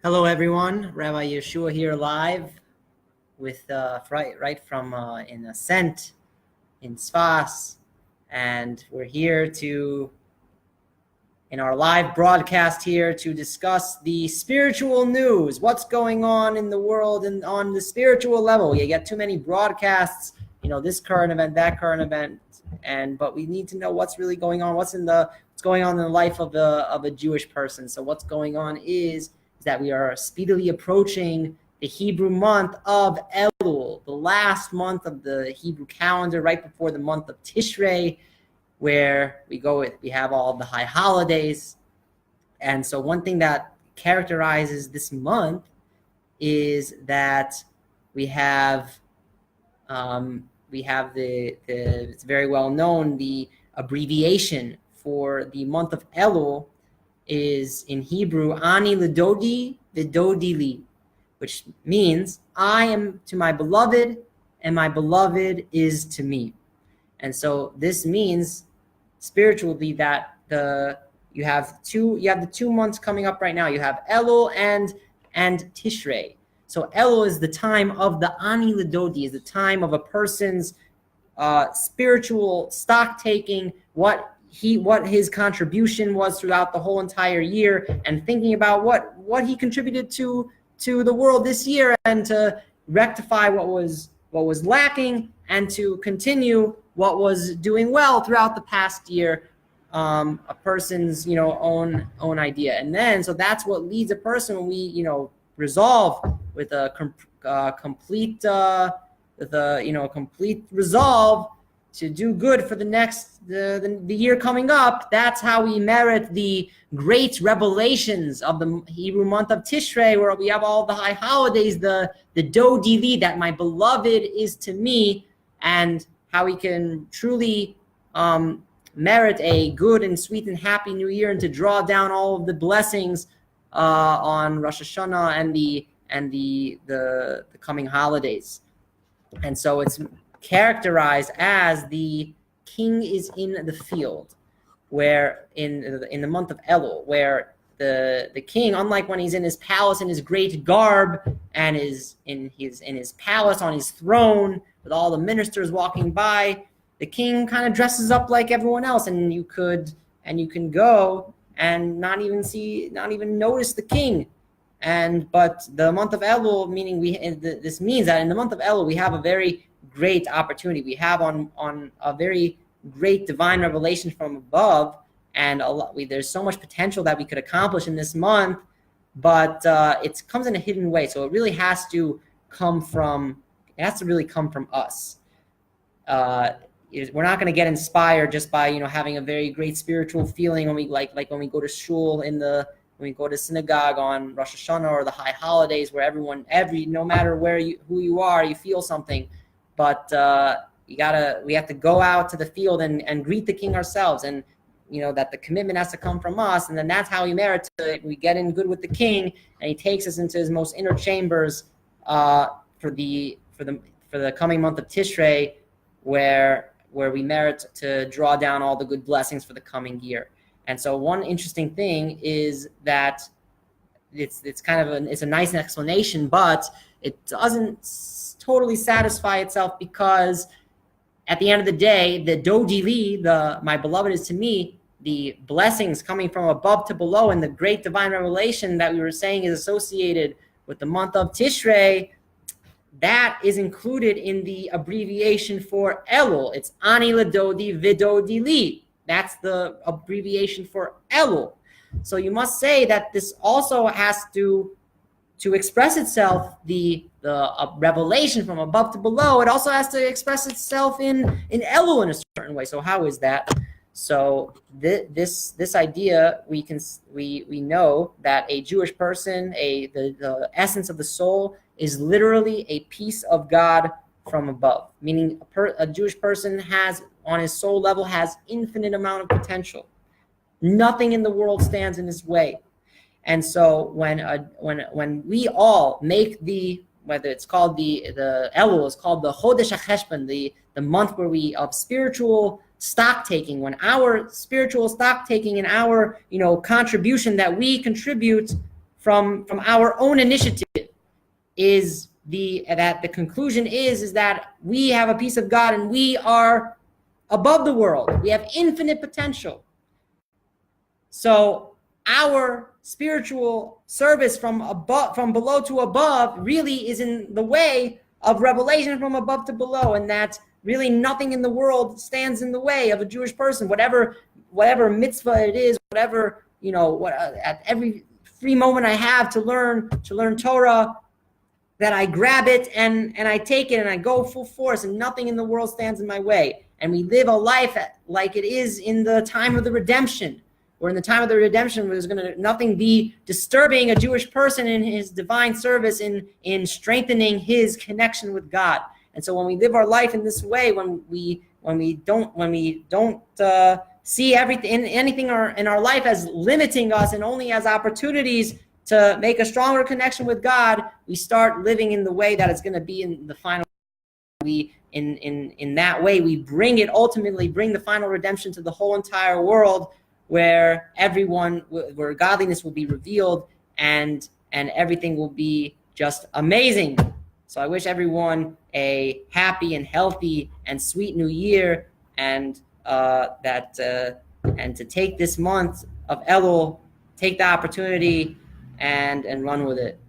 Hello, everyone. Rabbi Yehoshua here live with right from in Ascent in Sfas, and we're here in our live broadcast here to discuss the spiritual news, what's going on in the world and on the spiritual level. You get too many broadcasts, this current event, that current event, but we need to know what's really going on, what's going on in the life of a Jewish person. So what's going on is that we are speedily approaching the Hebrew month of Elul, the last month of the Hebrew calendar, right before the month of Tishrei, where we have all the high holidays. And so one thing that characterizes this month is that we have it's very well known, the abbreviation for the month of Elul is in Hebrew, Ani Ledodi Vidodi Li, which means I am to my beloved and my beloved is to me. And so this means spiritually that you have the 2 months coming up right now. You have Elul and Tishrei. So Elul is the time of the Ani Ledodi, is the time of a person's spiritual stock taking, what his contribution was throughout the whole entire year, and thinking about what he contributed to the world this year, and to rectify what was lacking, and to continue what was doing well throughout the past year, a person's own idea. And then so that's what leads a person when we resolve with a complete complete resolve to do good for the year coming up. That's how we merit the great revelations of the Hebrew month of Tishrei, where we have all the high holidays, the Dodi Li, that my beloved is to me, and how we can truly merit a good and sweet and happy new year, and to draw down all of the blessings on Rosh Hashanah and the coming holidays. And so it's characterized as the king is in the field, where in the month of Elul, where the king, unlike when he's in his palace in his great garb and is in his palace on his throne with all the ministers walking by, the king kind of dresses up like everyone else, and you can go and not even notice the king. But the month of Elul, meaning this means that in the month of Elul we have a very great opportunity. We have on a very great divine revelation from above, and there's so much potential that we could accomplish in this month, but it comes in a hidden way. So it really has to really come from us. We're not going to get inspired just by having a very great spiritual feeling when we like when we go to shul when we go to synagogue on Rosh Hashanah or the high holidays, where no matter who you are, you feel something. But we have to go out to the field and greet the king ourselves, and that the commitment has to come from us, and then that's how we merit we get in good with the king, and he takes us into his most inner chambers for the coming month of Tishrei, where we merit to draw down all the good blessings for the coming year. And so one interesting thing is that it's a nice explanation, but it doesn't totally satisfy itself, because at the end of the day, the Dodi Li, my beloved is to me, the blessings coming from above to below, and the great divine revelation that we were saying is associated with the month of Tishrei, that is included in the abbreviation for Elul. It's Ani Ledodi Vidodi Li. That's the abbreviation for Elul. So you must say that this also has to express itself, the revelation from above to below, it also has to express itself in Elul in a certain way. So how is that? So this idea, we know that a Jewish person, the essence of the soul, is literally a piece of God from above, meaning a Jewish person has, on his soul level, has infinite amount of potential. Nothing in the world stands in his way. And so when we all make whether it's called the Elul is called the Chodesh HaCheshbon, the month where we of spiritual stock taking, when our spiritual stock taking and our contribution that we contribute from our own initiative is that the conclusion is that we have a piece of God and we are above the world. We have infinite potential. So our spiritual service from below to above really is in the way of revelation from above to below, and that really nothing in the world stands in the way of a Jewish person. Whatever mitzvah it is, whatever, at every free moment I have to learn Torah, that I grab it and I take it and I go full force, and nothing in the world stands in my way. And we live a life like it is in the time of the redemption, where in the time of the redemption there's going to nothing be disturbing a Jewish person in his divine service, in strengthening his connection with God. And so when we live our life in this way, when we don't see anything in our life as limiting us and only as opportunities to make a stronger connection with God, we start living in the way that it's going to be in the final. In that way, we ultimately bring the final redemption to the whole entire world, where godliness will be revealed and everything will be just amazing. So I wish everyone a happy and healthy and sweet new year, and to take this month of Elul, take the opportunity and run with it.